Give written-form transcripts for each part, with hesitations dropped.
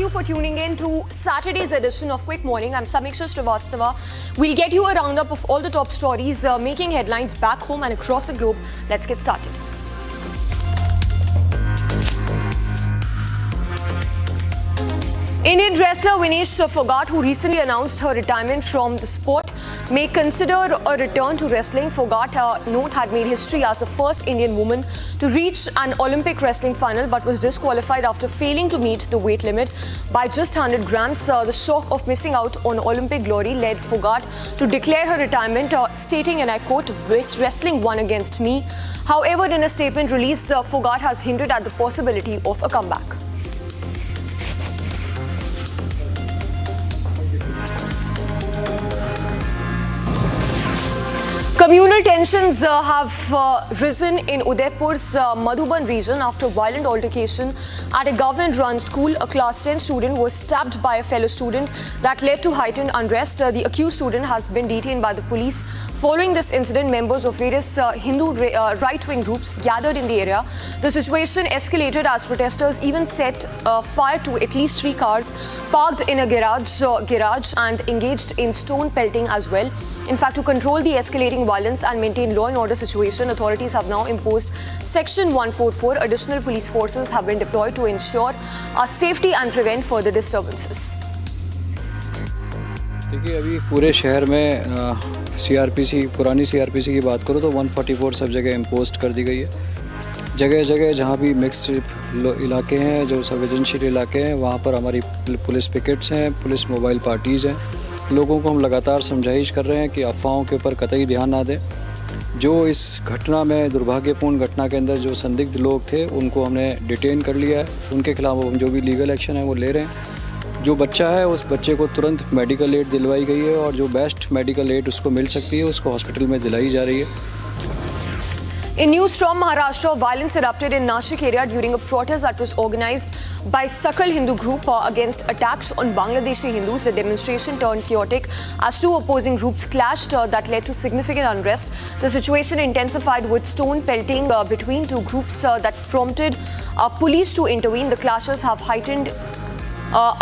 you for tuning in to Saturday's edition of Quick Morning. I'm Samiksha Srivastava. We'll get you a roundup of all the top stories making headlines back home and across the globe. Let's get started. Indian wrestler Vinesh Phogat, who recently announced her retirement from the sport, may consider a return to wrestling. Phogat, note, had made history as the first Indian woman to reach an Olympic wrestling final but was disqualified after failing to meet the weight limit by just 100 grams. The shock of missing out on Olympic glory led Phogat to declare her retirement, stating, and I quote, "Wrestling won against me." However, in a statement released, Phogat has hinted at the possibility of a comeback. Communal tensions have risen in Udaipur's Madhuban region after violent altercation at a government-run school. A class 10 student was stabbed by a fellow student that led to heightened unrest. The accused student has been detained by the police. Following this incident, members of various Hindu right-wing groups gathered in the area. The situation escalated as protesters even set fire to at least 3 cars parked in a garage and engaged in stone pelting as well. In fact, to control the escalating violence and maintain law and order situation, authorities have now imposed Section 144. Additional police forces have been deployed to ensure safety and prevent further disturbances. देखिए, अभी पूरे शहर में CrPC, पुरानी CrPC की बात करो तो 144 सब जगह इम्पोस्ट कर दी गई है। जगह जगह जहाँ भी मिक्स्ड इलाके हैं, जो संवेदनशील इलाके हैं, वहाँ पर हमारी पुलिस पिकेट्स हैं, पुलिस मोबाइल पार्टीज़ हैं। लोगों को हम लगातार समझाइश कर रहे हैं कि अफवाहों के ऊपर कतई ध्यान ना दें। जो इस घटना में, दुर्भाग्यपूर्ण घटना के अंदर जो संदिग्ध लोग थे, उनको हमने डिटेन कर लिया है। उनके खिलाफ हम जो भी लीगल एक्शन है वो ले रहे हैं। जो बच्चा है, उस बच्चे को तुरंत मेडिकल एड दिलवाई गई है और जो बेस्ट मेडिकल एड उसको मिल सकती है, उसको हॉस्पिटल में दिलाई जा रही है। In news from Maharashtra, violence erupted in NASHIK area during a protest that was organized by Sakal Hindu group against attacks on Bangladeshi Hindus. The demonstration turned chaotic as two opposing groups clashed that led to significant unrest. The situation intensified with stone pelting between two groups that prompted police to intervene. The clashes have heightened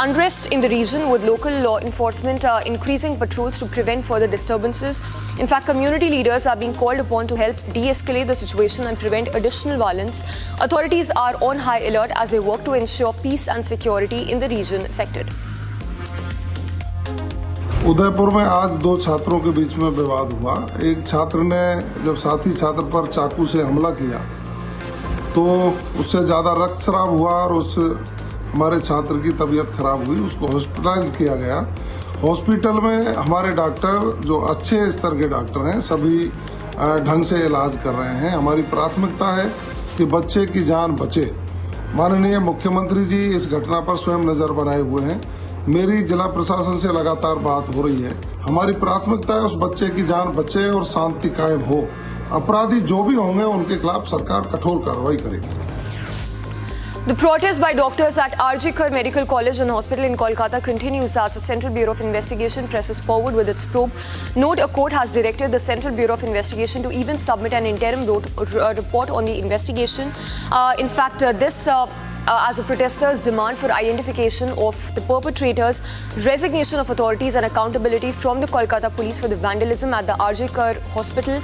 unrest in the region, with local law enforcement increasing patrols to prevent further disturbances. In fact, community leaders are being called upon to help de-escalate the situation and prevent additional violence. Authorities are on high alert as they work to ensure peace and security in the region affected. Udaipur में आज 2 छात्रों के बीच में विवाद हुआ। एक छात्र ने जब साथी छात्र पर चाकू से हमला किया तो उससे ज़्यादा रक्तस्राव हुआ और उस हमारे छात्र की तबीयत खराब हुई। उसको हॉस्पिटलाइज किया गया। हॉस्पिटल में हमारे डॉक्टर, जो अच्छे स्तर के डॉक्टर हैं, सभी ढंग से इलाज कर रहे हैं। हमारी प्राथमिकता है कि बच्चे की जान बचे। माननीय मुख्यमंत्री जी इस घटना पर स्वयं नज़र बनाए हुए हैं। मेरी जिला प्रशासन से लगातार बात हो रही है। हमारी प्राथमिकता है उस बच्चे की जान बचे और शांति कायम हो। अपराधी जो भी होंगे उनके खिलाफ सरकार कठोर कार्रवाई करेगी। The protest by doctors at RG Medical College and Hospital in Kolkata continues as the Central Bureau of Investigation presses forward with its probe. Note, a court has directed the Central Bureau of Investigation to even submit an interim report on the investigation. In fact, this as the protesters demand for identification of the perpetrators, resignation of authorities and accountability from the Kolkata police for the vandalism at the RG Hospital.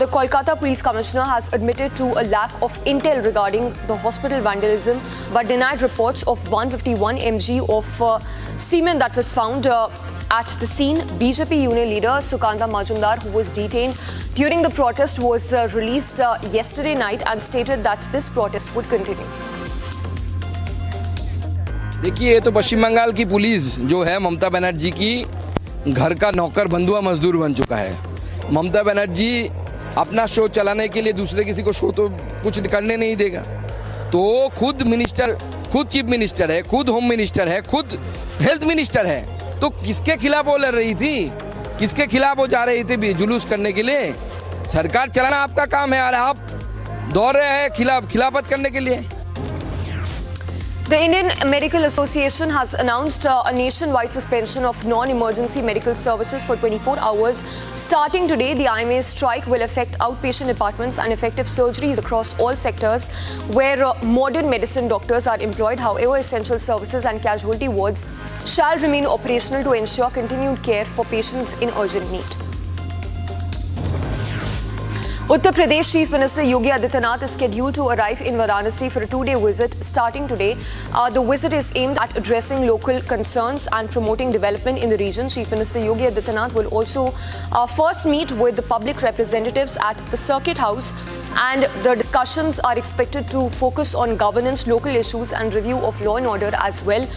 The Kolkata Police Commissioner has admitted to a lack of intel regarding the hospital vandalism but denied reports of 151 mg of semen that was found at the scene. BJP Union leader Sukanta Majumdar, who was detained during the protest, was released yesterday night and stated that this protest would continue. देखिए, ये तो पश्चिम बंगाल की police जो है ममता बनर्जी की घर का नौकर बंधुआ मजदूर बन चुका है। ममता बनर्जी अपना शो चलाने के लिए दूसरे किसी को शो तो कुछ करने नहीं देगा। तो खुद मिनिस्टर, खुद चीफ मिनिस्टर है, खुद होम मिनिस्टर है, खुद हेल्थ मिनिस्टर है, तो किसके खिलाफ वो लड़ रही थी? किसके खिलाफ वो जा रही थी जुलूस करने के लिए? सरकार चलाना आपका काम है और आप दौड़ रहे हैं खिलाफत करने के लिए। The Indian Medical Association has announced a nationwide suspension of non-emergency medical services for 24 hours. Starting today, the IMA Strike will affect outpatient departments and effective surgeries across all sectors where modern medicine doctors are employed. However, essential services and casualty wards shall remain operational to ensure continued care for patients in urgent need. Uttar Pradesh Chief Minister Louie Abinader is scheduled to arrive in Varanasi for a two-day visit starting today. The visit is aimed at addressing local concerns and promoting development in the region. Chief Minister Louie Abinader will also first meet with the public representatives at the Circuit House, and the discussions are expected to focus on governance, local issues and review of law and order as well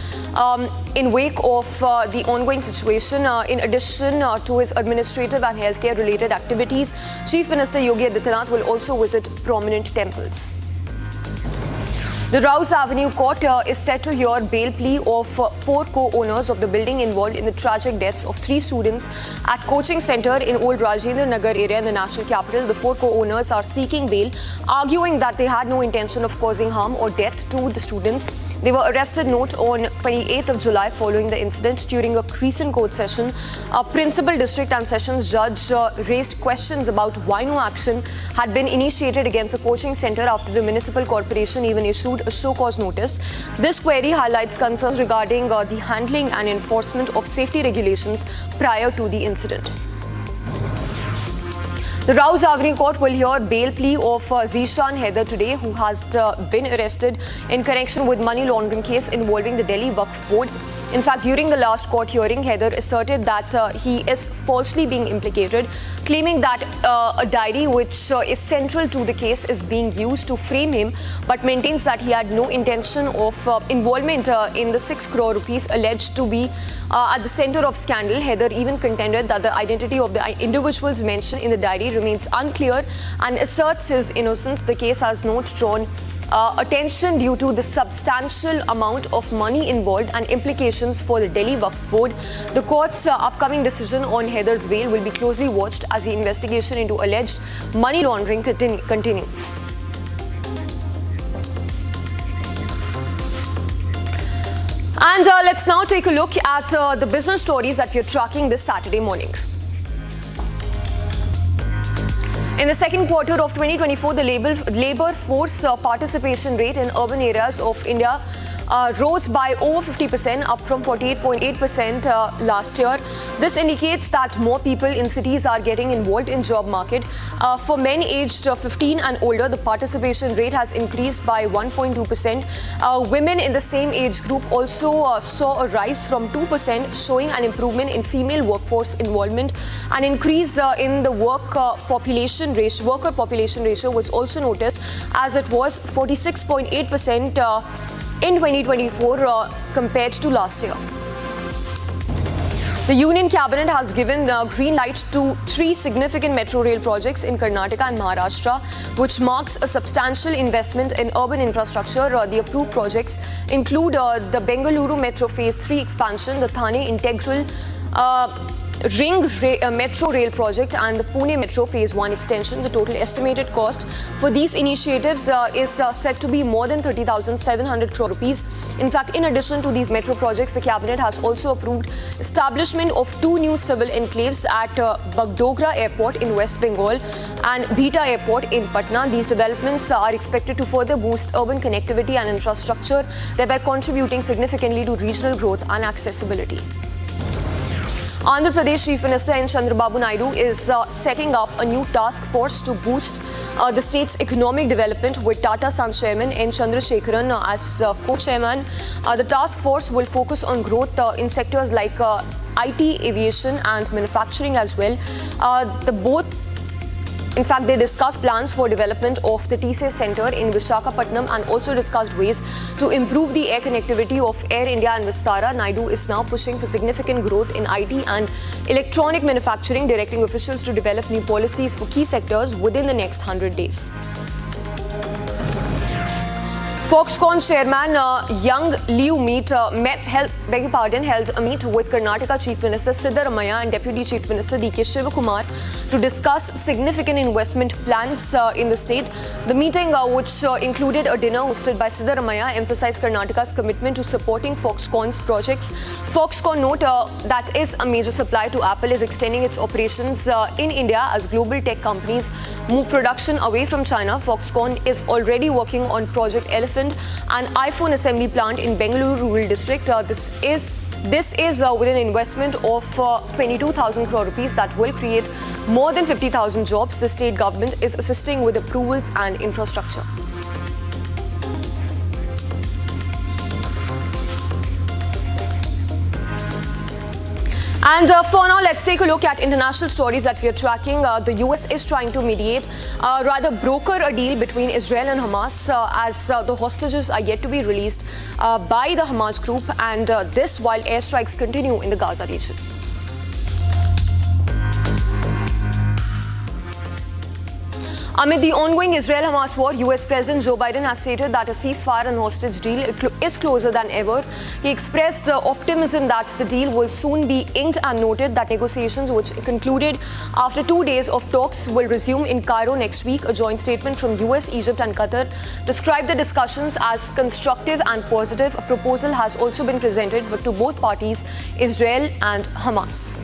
in wake of the ongoing situation. In addition to his administrative and healthcare related activities, Chief Minister Louie Abinader will also visit prominent temples. The Rouse Avenue Court is set to hear bail plea of 4 co-owners of the building involved in the tragic deaths of 3 students at coaching center in Old Rajendra Nagar area in the national capital. The 4 co-owners are seeking bail, arguing that they had no intention of causing harm or death to the students. They were arrested on 28th of July following the incident. During a recent court session, a principal district and sessions judge raised questions about why no action had been initiated against the coaching center after the municipal corporation even issued a show cause notice. This query highlights concerns regarding the handling and enforcement of safety regulations prior to the incident. The Rouse Avenue Court will hear bail plea of Zishan Heather today, who has been arrested in connection with money laundering case involving the Delhi Waqf Board. In fact, during the last court hearing, Heather asserted that he is falsely being implicated, claiming that a diary which is central to the case is being used to frame him, but maintains that he had no intention of involvement in the 6 crore rupees alleged to be at the center of scandal. Heather even contended that the identity of the individuals mentioned in the diary remains unclear and asserts his innocence. The case has not drawn attention due to the substantial amount of money involved and implications for the Delhi Waqf Board. The court's upcoming decision on Heather's bail will be closely watched as the investigation into alleged money laundering continues. And let's now take a look at the business stories that we're tracking this Saturday morning. In the second quarter of 2024, the labor force participation rate in urban areas of India rose by over 50%, up from 48.8% last year. This indicates that more people in cities are getting involved in job market. For men aged 15 and older, the participation rate has increased by 1.2%. Women in the same age group also saw a rise from 2%, showing an improvement in female workforce involvement. An increase in the worker population ratio was also noticed, as it was 46.8% in 2024 compared to last year. The Union Cabinet has given the green light to 3 significant metro rail projects in Karnataka and Maharashtra, which marks a substantial investment in urban infrastructure. The approved projects include the Bengaluru Metro Phase 3 expansion, the Thane Integral Metro Rail Project and the Pune Metro Phase 1 extension. The total estimated cost for these initiatives is said to be more than 30,700 crore rupees. In fact, in addition to these metro projects, the Cabinet has also approved establishment of 2 new civil enclaves at Bagdogra Airport in West Bengal and Bhita Airport in Patna. These developments are expected to further boost urban connectivity and infrastructure, thereby contributing significantly to regional growth and accessibility. Andhra Pradesh Chief Minister N. Chandrababu Naidu is setting up a new task force to boost the state's economic development, with Tata Sons Chairman N. Chandrasekharan as co-chairman. The task force will focus on growth in sectors like IT, aviation and manufacturing as well. They discussed plans for development of the TCS Center in Visakhapatnam and also discussed ways to improve the air connectivity of Air India and Vistara. Naidu is now pushing for significant growth in IT and electronic manufacturing, directing officials to develop new policies for key sectors within the next 100 days. Foxconn chairman Young Liu held a meet with Karnataka Chief Minister Siddaramaiah and Deputy Chief Minister D.K. Shivakumar to discuss significant investment plans in the state. The meeting, which included a dinner hosted by Siddaramaiah, emphasized Karnataka's commitment to supporting Foxcon's projects. Foxconn note that is a major supplier to Apple is extending its operations in India as global tech companies move production away from China. Foxconn is already working on Project Elephant, an iPhone assembly plant in Bengaluru rural district. This is with an investment of 22,000 crore rupees that will create more than 50,000 jobs. The state government is assisting with approvals and infrastructure. And for now, let's take a look at international stories that we are tracking. The US is trying to mediate, rather broker a deal between Israel and Hamas as the hostages are yet to be released by the Hamas group, and this while airstrikes continue in the Gaza region. Amid the ongoing Israel-Hamas war, US President Joe Biden has stated that a ceasefire and hostage deal is closer than ever. He expressed optimism that the deal will soon be inked and noted that negotiations, which concluded after 2 days of talks, will resume in Cairo next week. A joint statement from US, Egypt and Qatar described the discussions as constructive and positive. A proposal has also been presented to both parties, Israel and Hamas.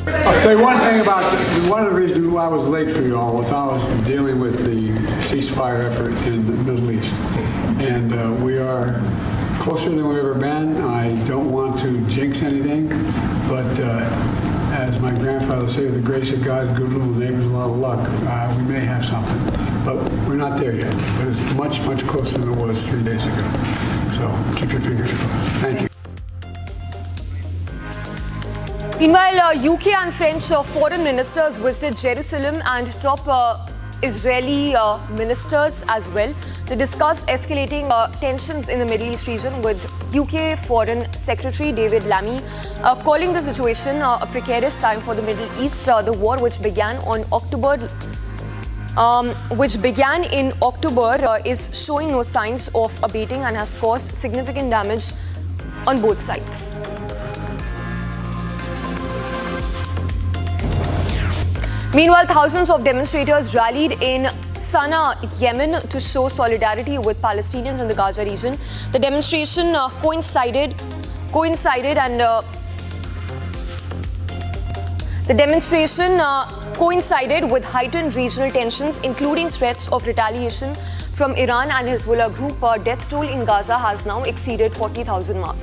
I'll say one thing about one of the reasons why I was late for you all was I was dealing with the ceasefire effort in the Middle East. And we are closer than we've ever been. I don't want to jinx anything, but as my grandfather said, with the grace of God, good little neighbors, a lot of luck, we may have something. But we're not there yet. But it's much, much closer than it was 3 days ago. So keep your fingers crossed. Thank you. Meanwhile, UK and French foreign ministers visited Jerusalem and top Israeli ministers as well. They discussed escalating tensions in the Middle East region, with UK Foreign Secretary David Lammy calling the situation a precarious time for the Middle East. The war, which began in October, is showing no signs of abating and has caused significant damage on both sides. Meanwhile, thousands of demonstrators rallied in Sana'a, Yemen, to show solidarity with Palestinians in the Gaza region. The demonstration coincided with heightened regional tensions, including threats of retaliation from Iran and Hezbollah group. Death toll in Gaza has now exceeded 40,000 mark.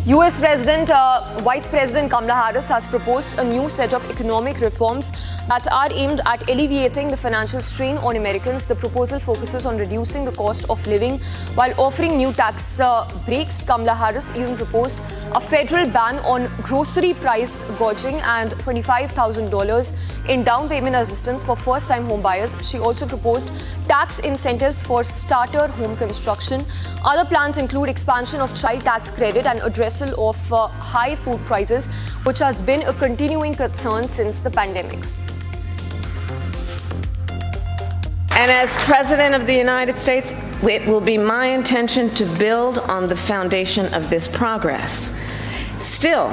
US Vice President Kamala Harris has proposed a new set of economic reforms that are aimed at alleviating the financial strain on Americans. The proposal focuses on reducing the cost of living while offering new tax breaks. Kamala Harris even proposed a federal ban on grocery price gouging and $25,000 in down payment assistance for first-time home buyers. She also proposed tax incentives for starter home construction. Other plans include expansion of child tax credit and addressal of high food prices, which has been a continuing concern since the pandemic. And as President of the United States, it will be my intention to build on the foundation of this progress. Still,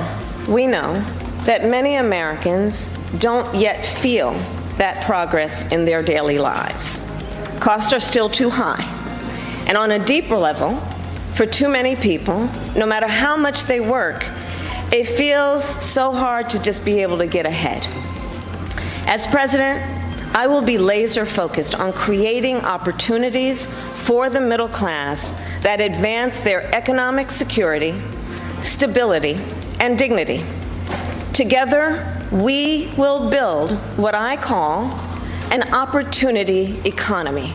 we know that many Americans don't yet feel that progress in their daily lives. Costs are still too high. And on a deeper level, for too many people, no matter how much they work, it feels so hard to just be able to get ahead. As president, I will be laser focused on creating opportunities for the middle class that advance their economic security, stability, and dignity. Together, we will build what I call an opportunity economy.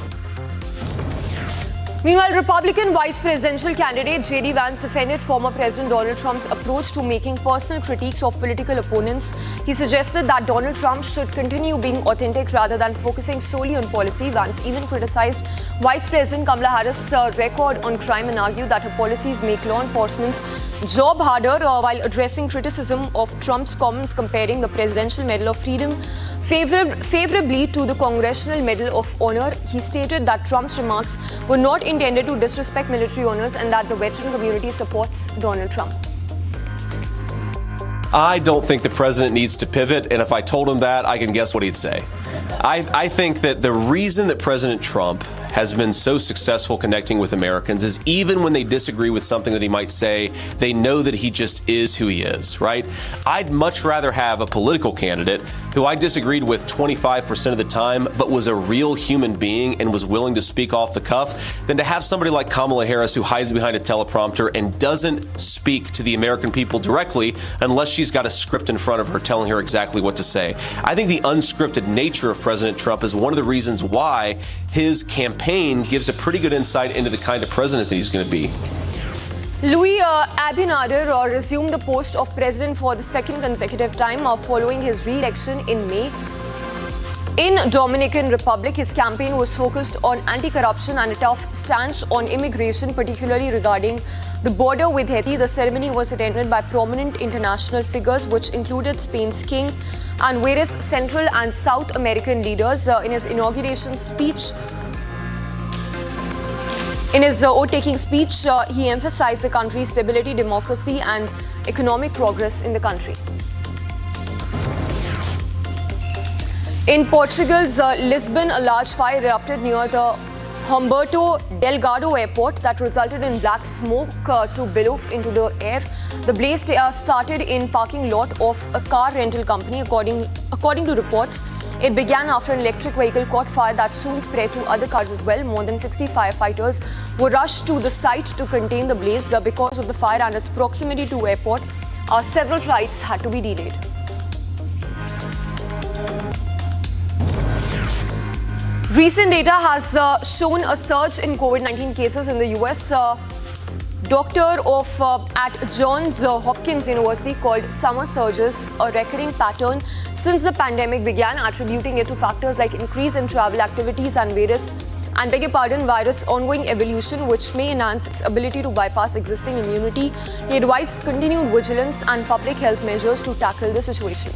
Meanwhile, Republican vice presidential candidate J.D. Vance defended former President Donald Trump's approach to making personal critiques of political opponents. He suggested that Donald Trump should continue being authentic rather than focusing solely on policy. Vance even criticized Vice President Kamala Harris' record on crime and argued that her policies make law enforcement's job harder, while addressing criticism of Trump's comments comparing the Presidential Medal of Freedom favorably to the Congressional Medal of Honor. He stated that Trump's remarks were not intended to disrespect military honors and that the veteran community supports Donald Trump. I don't think the president needs to pivot, and if I told him that, I can guess what he'd say. I think that the reason that President Trump has been so successful connecting with Americans is even when they disagree with something that he might say, they know that he just is who he is, right? I'd much rather have a political candidate who I disagreed with 25% of the time, but was a real human being and was willing to speak off the cuff, than to have somebody like Kamala Harris who hides behind a teleprompter and doesn't speak to the American people directly unless she's got a script in front of her telling her exactly what to say. I think the unscripted nature of President Trump is one of the reasons why his campaign gives a pretty good insight into the kind of president that he's going to be. Louie Abinader resumed the post of president for the second consecutive time following his re-election in May. In Dominican Republic, his campaign was focused on anti-corruption and a tough stance on immigration, particularly regarding the border with Haiti. The ceremony was attended by prominent international figures, which included Spain's king and various Central and South American leaders. In his inauguration speech, in his oath-taking speech, he emphasized the country's stability, democracy, and economic progress in the country. In Portugal's Lisbon, a large fire erupted near the Humberto Delgado airport that resulted in black smoke to billow into the air. The blaze started in parking lot of a car rental company, according to reports. It began after an electric vehicle caught fire that soon spread to other cars as well. More than 60 firefighters were rushed to the site to contain the blaze. Because of the fire and its proximity to airport, several flights had to be delayed. Recent data has shown a surge in COVID-19 cases in the US. Doctor at Johns Hopkins University called summer surges a recurring pattern since the pandemic began, attributing it to factors like increase in travel activities and virus ongoing evolution, which may enhance its ability to bypass existing immunity. He advised continued vigilance and public health measures to tackle the situation.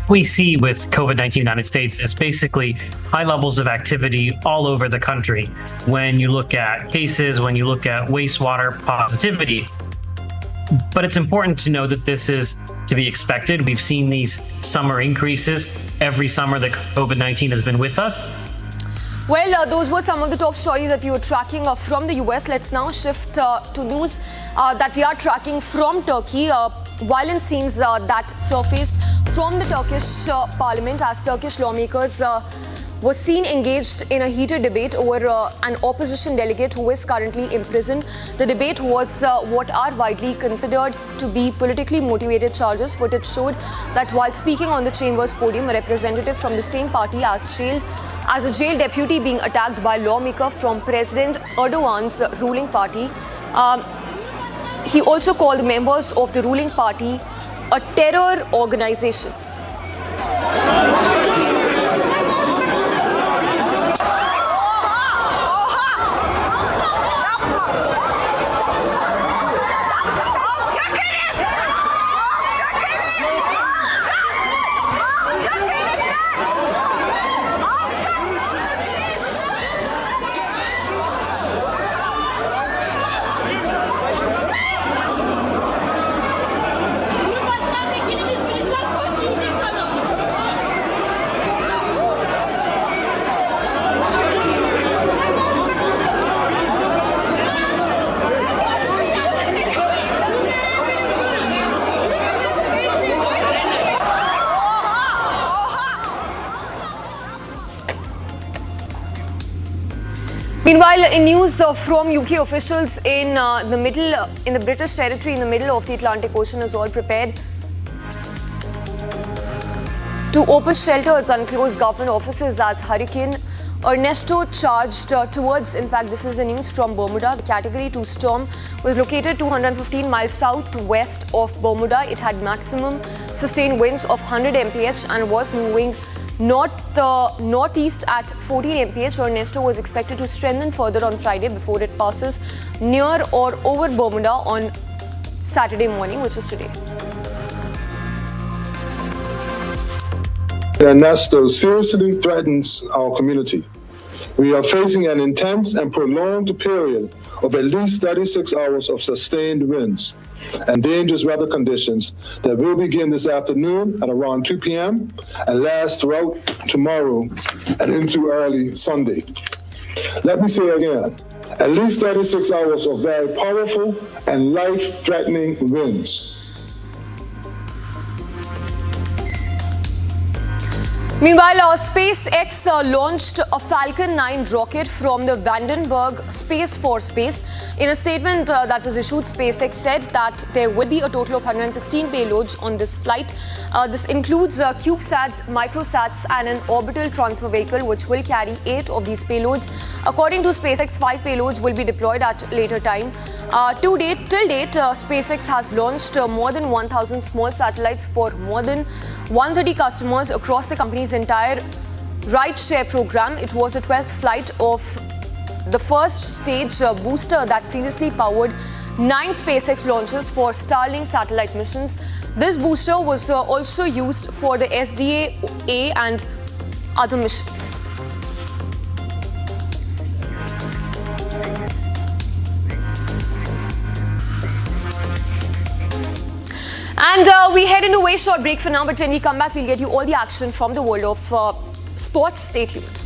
We see with COVID-19 in the United States is basically high levels of activity all over the country. When you look at cases, when you look at wastewater positivity. But it's important to know that this is to be expected. We've seen these summer increases every summer that COVID-19 has been with us. Well, those were some of the top stories that we were tracking from the US. Let's now shift to news that we are tracking from Turkey. Violent scenes that surfaced from the Turkish Parliament as Turkish lawmakers were seen engaged in a heated debate over an opposition delegate who is currently imprisoned. The debate was what are widely considered to be politically motivated charges. Footage showed that while speaking on the chamber's podium, a representative from the same party as a jail deputy being attacked by a lawmaker from President Erdogan's ruling party. He also called members of the ruling party a terror organization. Meanwhile, in news from UK officials in the British territory in the middle of the Atlantic Ocean is all prepared to open shelters and close government offices as Hurricane Ernesto charged towards, in fact, this is the news from Bermuda. The Category 2 storm was located 215 miles southwest of Bermuda. It had maximum sustained winds of 100 mph and was moving northeast at 14 mph. Ernesto was expected to strengthen further on Friday before it passes near or over Bermuda on Saturday morning, which is today. Ernesto seriously threatens our community. We are facing an intense and prolonged period of at least 36 hours of sustained winds and dangerous weather conditions that will begin this afternoon at around 2 p.m. and last throughout tomorrow and into early Sunday. Let me say again, at least 36 hours of very powerful and life-threatening winds. Meanwhile, SpaceX launched a Falcon 9 rocket from the Vandenberg Space Force Base. In a statement that was issued, SpaceX said that there will be a total of 116 payloads on this flight. This includes CubeSats, microsats and an orbital transfer vehicle which will carry 8 of these payloads. According to SpaceX, 5 payloads will be deployed at later time. Till date, SpaceX has launched more than 1,000 small satellites for more than 130 customers across the company's entire ride-share program. It was the 12th flight of the first stage booster that previously powered 9 SpaceX launches for Starlink satellite missions. This booster was also used for the SDA and other missions. And we head into a very short break for now, but when we come back, we'll get you all the action from the world of sports. Stay tuned.